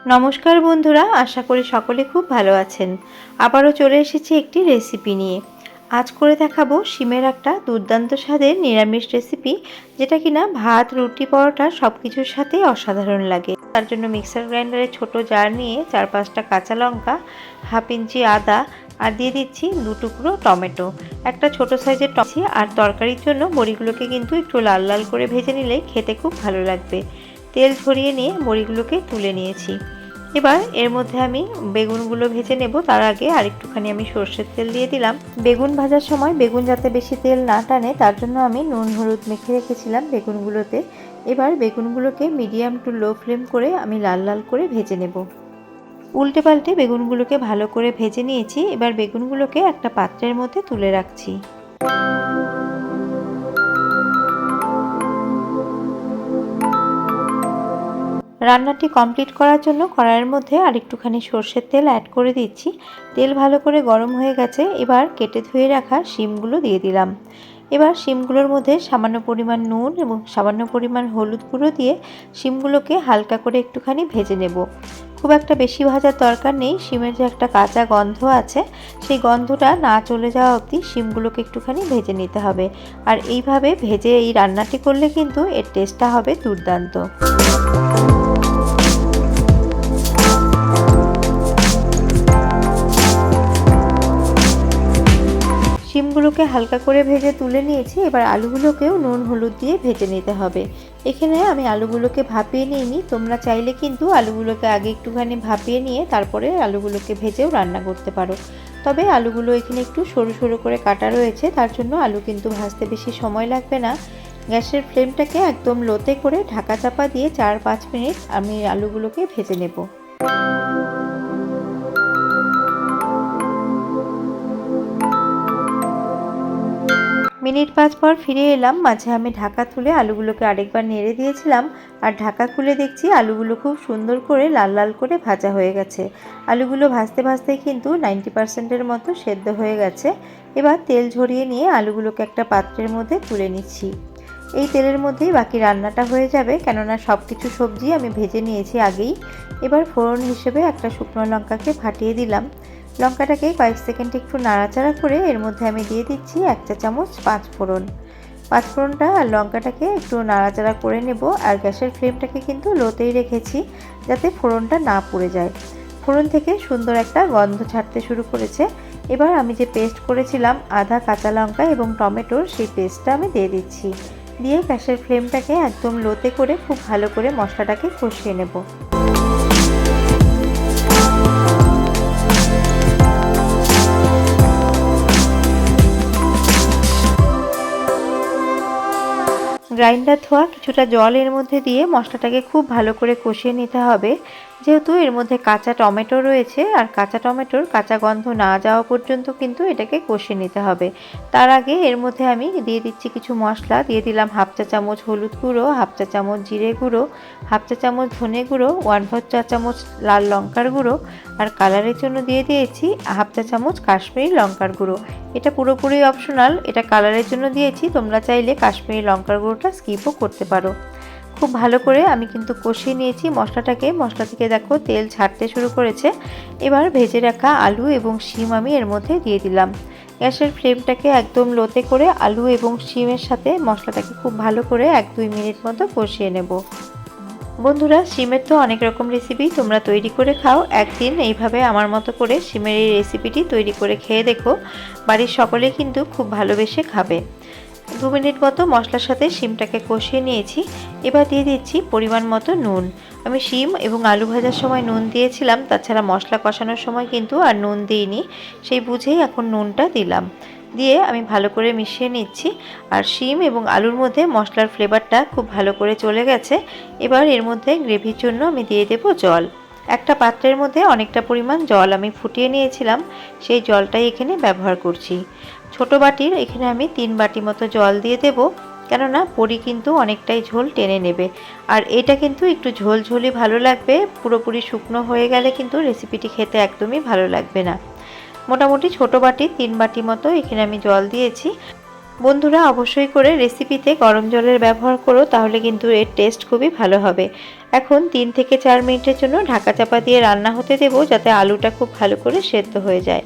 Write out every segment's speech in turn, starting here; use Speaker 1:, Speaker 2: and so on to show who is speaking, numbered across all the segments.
Speaker 1: নমস্কার বন্ধুরা, আশা করি সকলে খুব ভালো আছেন। আবারও চলে এসেছি একটি রেসিপি নিয়ে। আজ করে দেখাবো শিমের একটা দুর্দান্ত স্বাদের নিরামিষ রেসিপি, যেটা কিনা ভাত, রুটি, পরোটা সব কিছুর সাথেই অসাধারণ লাগে। তার জন্য মিক্সার গ্রাইন্ডারে ছোট জার নিয়ে 4-5টা কাঁচা লঙ্কা, হাফ ইঞ্চি আদা আর দিয়ে দিচ্ছি 2 টুকরো টমেটো, একটা ছোট সাইজের টমেটো। আর তরকারির জন্য বড়িগুলোকে কিন্তু একটু লাল লাল করে ভেজে নিলে খেতে খুব ভালো লাগবে। তেল ঝরিয়ে নিয়ে বড়িগুলোকে তুলে নিয়েছি। এবার এর মধ্যে আমি বেগুনগুলো ভেজে নেব। তার আগে আরেকটুখানি আমি সর্ষের তেল দিয়ে দিলাম। বেগুন ভাজার সময় বেগুন যাতে বেশি তেল না টানে, তার জন্য আমি নুন হলুদ মেখে রেখেছিলাম বেগুনগুলোতে। এবার বেগুনগুলোকে মিডিয়াম টু লো ফ্লেম করে আমি লাল লাল করে ভেজে নেব। উল্টে পাল্টে বেগুনগুলোকে ভালো করে ভেজে নিয়েছি। এবার বেগুনগুলোকে একটা পাত্রের মধ্যে তুলে রাখছি। রান্নাটি কমপ্লিট করার জন্য কড়াইয়ের মধ্যে আরেকটুখানি সর্ষের তেল অ্যাড করে দিচ্ছি। তেল ভালো করে গরম হয়ে গেছে। এবার কেটে ধুয়ে রাখা শিমগুলো দিয়ে দিলাম। এবার শিমগুলোর মধ্যে সামান্য পরিমাণ নুন এবং সামান্য পরিমাণ হলুদ গুঁড়ো দিয়ে শিমগুলোকে হালকা করে একটুখানি ভেজে নেব। খুব একটা বেশি ভাজার দরকার নেই। শিমের যে একটা কাঁচা গন্ধ আছে, সেই গন্ধটা না চলে যাওয়া অবধি শিমগুলোকে একটুখানি ভেজে নিতে হবে। আর এইভাবে ভেজে এই রান্নাটি করলে কিন্তু এর টেস্টটা হবে দুর্দান্ত। শিমগুলোকে হালকা করে ভেজে তুলে নিয়েছি। এবার আলুগুলোকেও নুন হলুদ দিয়ে ভেজে নিতে হবে। এখানে আমি আলুগুলোকে ভাপিয়ে নিইনি। তোমরা চাইলে কিন্তু আলুগুলোকে আগে একটুখানি ভাপিয়ে নিয়ে তারপরে আলুগুলোকে ভেজেও রান্না করতে পারো। তবে আলুগুলো এখানে একটু সরু সরু করে কাটা রয়েছে, তার জন্য আলু কিন্তু ভাজতে বেশি সময় লাগবে না। গ্যাসের ফ্লেমটাকে একদম লোতে করে ঢাকা চাপা দিয়ে 4-5 মিনিট আমি আলুগুলোকে ভেজে নেব। মিনিট 5 পর ফিরে এলাম। মাঝে আমি ঢাকা তুলে আলুগুলোকে আরেকবার নেড়ে দিয়েছিলাম। আর ঢাকা খুলে দেখছি আলুগুলো খুব সুন্দর করে লাল লাল করে ভাজা হয়ে গেছে। আলুগুলো ভাজতে ভাজতে কিন্তু 90%-এর মতো সেদ্ধ হয়ে গেছে। এবার তেল ঝরিয়ে নিয়ে আলুগুলোকে একটা পাত্রের মধ্যে তুলে নিচ্ছি। এই তেলের মধ্যেই বাকি রান্নাটা হয়ে যাবে, কেননা সব কিছু সবজি আমি ভেজে নিয়েছি আগেই। এবার ফোড়ন হিসেবে একটা শুকনো লঙ্কাকে ফাটিয়ে দিলাম। লঙ্কাটাকে কয়েক সেকেন্ড একটু নাড়াচাড়া করে এর মধ্যে আমি দিয়ে দিচ্ছি 1 চা চামচ পাঁচফোড়ন। পাঁচফোড়নটা আর লঙ্কাটাকে একটু নাড়াচাড়া করে নেব। আর গ্যাসের ফ্লেমটাকে কিন্তু লোতেই রেখেছি, যাতে ফোড়নটা না পুড়ে যায়। ফোড়ন থেকে সুন্দর একটা গন্ধ ছাড়তে শুরু করেছে। এবার আমি যে পেস্ট করেছিলাম আদা, কাঁচা লঙ্কা এবং টমেটোর, সেই পেস্টটা আমি দিয়ে দিচ্ছি। দিয়ে গ্যাসের ফ্লেমটাকে একদম লোতে করে খুব ভালো করে মশলাটাকে কষিয়ে নেব। গ্রাইন্ডার ধোয়া কিছুটা জল এর মধ্যে দিয়ে মশলাটাকে খুব ভালো করে কষিয়ে নিতে হবে। যেহেতু এর মধ্যে কাঁচা টমেটো রয়েছে, আর কাঁচা টমেটোর কাঁচা গন্ধ না যাওয়া পর্যন্ত কিন্তু এটাকে কষিয়ে নিতে হবে। তার আগে এর মধ্যে আমি দিয়ে দিচ্ছি কিছু মশলা। দিয়ে দিলাম 1/2 চা চামচ হলুদ গুঁড়ো, 1/2 চা চামচ জিরে গুঁড়ো, 1/2 চা চামচ ধনে গুঁড়ো, 1/4 চা চামচ লাল লঙ্কার গুঁড়ো, আর কালারের জন্য দিয়ে দিয়েছি 1/2 চা চামচ কাশ্মীরি লঙ্কার গুঁড়ো। এটা পুরোপুরি অপশনাল, এটা কালারের জন্য দিয়েছি। তোমরা চাইলে কাশ্মীরি লঙ্কার গুঁড়োটা স্কিপও করতে পারো। খুব ভালো করে আমি কিন্তু কষিয়ে নিয়েছি মশলাটাকে। মশলা থেকে দেখো তেল ছাড়তে শুরু করেছে। এবার ভেজে রাখা আলু এবং শিম আমি এর মধ্যে দিয়ে দিলাম। গ্যাসের ফ্লেমটাকে একদম লোতে করে আলু এবং শিমের সাথে মশলাটাকে খুব ভালো করে 1-2 মিনিট মতো কষিয়ে নেব। বন্ধুরা, শিমের তো অনেক রকম রেসিপি তোমরা তৈরি করে খাও। একদিন এইভাবে আমার মতো করে শিমের এই রেসিপিটি তৈরি করে খেয়ে দেখো। বাড়ির সকলে কিন্তু খুব ভালোবেসে খাবে। 2 মিনিট মতো মশলার সাথে শিমটাকে কষিয়ে নিয়েছি। এবার দিয়ে দিচ্ছি পরিমাণ মতো নুন। আমি শিম এবং আলু ভাজার সময় নুন দিয়েছিলাম, তাছাড়া মশলা কষানোর সময় কিন্তু আর নুন দিইনি। সেই বুঝেই এখন নুনটা দিলাম। দিয়ে আমি ভালো করে মিশিয়ে নিচ্ছি। আর শিম এবং আলুর মধ্যে মশলার ফ্লেভারটা খুব ভালো করে চলে গেছে। এবার এর মধ্যে গ্রেভির জন্য আমি দিয়ে দেব জল। একটা পাত্রের মধ্যে অনেকটা পরিমাণ জল আমি ফুটিয়ে নিয়েছিলাম, সেই জলটাই এখানে ব্যবহার করছি। ছোট বাটির এখানে আমি 3 বাটি মতো জল দিয়ে দেব, কেননা বড়ি কিন্তু অনেকটাই ঝোল টেনে নেবে। আর এটা কিন্তু একটু ঝোলঝোলি ভালো লাগবে। পুরোপুরি শুকনো হয়ে গেলে কিন্তু রেসিপিটি খেতে একদমই ভালো লাগবে না। মোটামুটি ছোট বাটি 3 বাটি মতো এখানে আমি জল দিয়েছি। বন্ধুরা অবশ্যই করে রেসিপিতে গরম জলের ব্যবহার করো, তাহলে কিন্তু এর টেস্ট খুবই ভালো হবে। এখন 3 থেকে 4 মিনিটের জন্য ঢাকা চাপা দিয়ে রান্না হতে দেব, যাতে আলুটা খুব ভালো করে সেদ্ধ হয়ে যায়।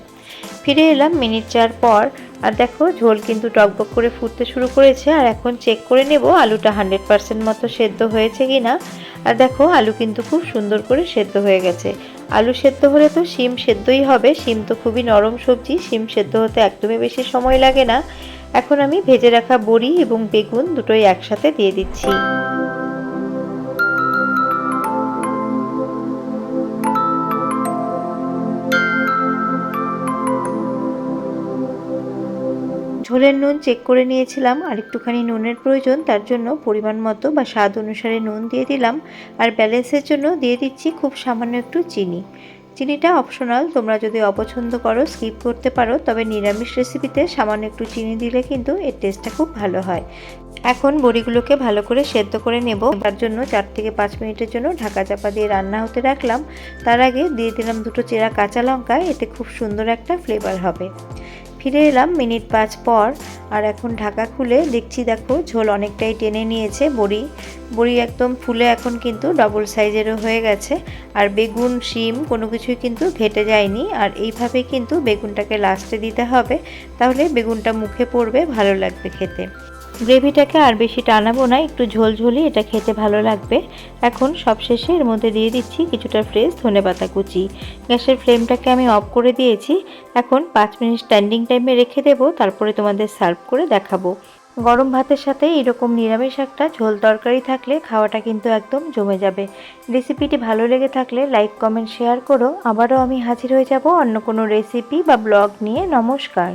Speaker 1: ফিরে এলাম মিনিট 4 পর, আর দেখো ঝোল কিন্তু টকবক করে ফুটতে শুরু করেছে। আর এখন চেক করে নেব আলুটা 100% মতো সেদ্ধ হয়েছে কিনা। আর দেখো আলু কিন্তু খুব সুন্দর করে সেদ্ধ হয়ে গেছে। আলু সেদ্ধ হলে তো শিম সেদ্ধই হবে, শিম তো খুবই নরম সবজি, শিম সেদ্ধ হতে একদমই বেশি সময় লাগে না। এখন আমি ভেজে রাখা বড়ি এবং বেগুন দুটোই একসাথে দিয়ে দিচ্ছি। ঝোলের নুন চেক করে নিয়েছিলাম, আর একটুখানি নুনের প্রয়োজন, তার জন্য পরিমাণ মতো বা স্বাদ অনুসারে নুন দিয়ে দিলাম। আর ব্যালেন্সের জন্য দিয়ে দিচ্ছি খুব সামান্য একটু চিনি। চিনিটা অপশনাল, তোমরা যদি অপছন্দ করো স্কিপ করতে পারো, তবে নিরামিষ রেসিপিতে সামান্য একটু চিনি দিলে কিন্তু এর টেস্টটা খুব ভালো হয়। এখন বড়িগুলোকে ভালো করে সেদ্ধ করে নেব, তার জন্য 4 থেকে 5 মিনিটের জন্য ঢাকা চাপা দিয়ে রান্না হতে রাখলাম। তার আগে দিয়ে দিলাম 2টো চেরা কাঁচা লঙ্কা, এতে খুব সুন্দর একটা ফ্লেভার হবে। ফিরে এলাম মিনিট 5 পর, আর এখন ঢাকা খুলে দেখছি, দেখো ঝোল অনেকটাই টেনে নিয়েছে। বড়ি একদম ফুলে এখন কিন্তু ডবল সাইজেরও হয়ে গেছে। আর বেগুন শিম কোনো কিছুই কিন্তু ঘেটে যায়নি। আর এইভাবে কিন্তু বেগুনটাকে লাস্টে দিতে হবে, তাহলে বেগুনটা মুখে পড়বে, ভালো লাগবে খেতে। গ্রেভিটাকে আর বেশি টানাবো না, একটু ঝোলঝোলি, এটা খেতে ভালো লাগবে। এখন সবশেষে এর মধ্যে দিয়ে দিচ্ছি কিছুটা ফ্রেশ ধনেপাতা কুচি। গ্যাসের ফ্লেমটাকে আমি অফ করে দিয়েছি। এখন 5 মিনিট স্ট্যান্ডিং টাইমে রেখে দেবো, তারপরে তোমাদের সার্ভ করে দেখাবো। গরম ভাতের সাথে এরকম নিরামিষ একটা ঝোল তরকারি থাকলে খাওয়াটা কিন্তু একদম জমে যাবে। রেসিপিটি ভালো লেগে থাকলে লাইক কমেন্ট শেয়ার করো। আবারও আমি হাজির হয়ে যাব অন্য কোনো রেসিপি বা ব্লগ নিয়ে। নমস্কার।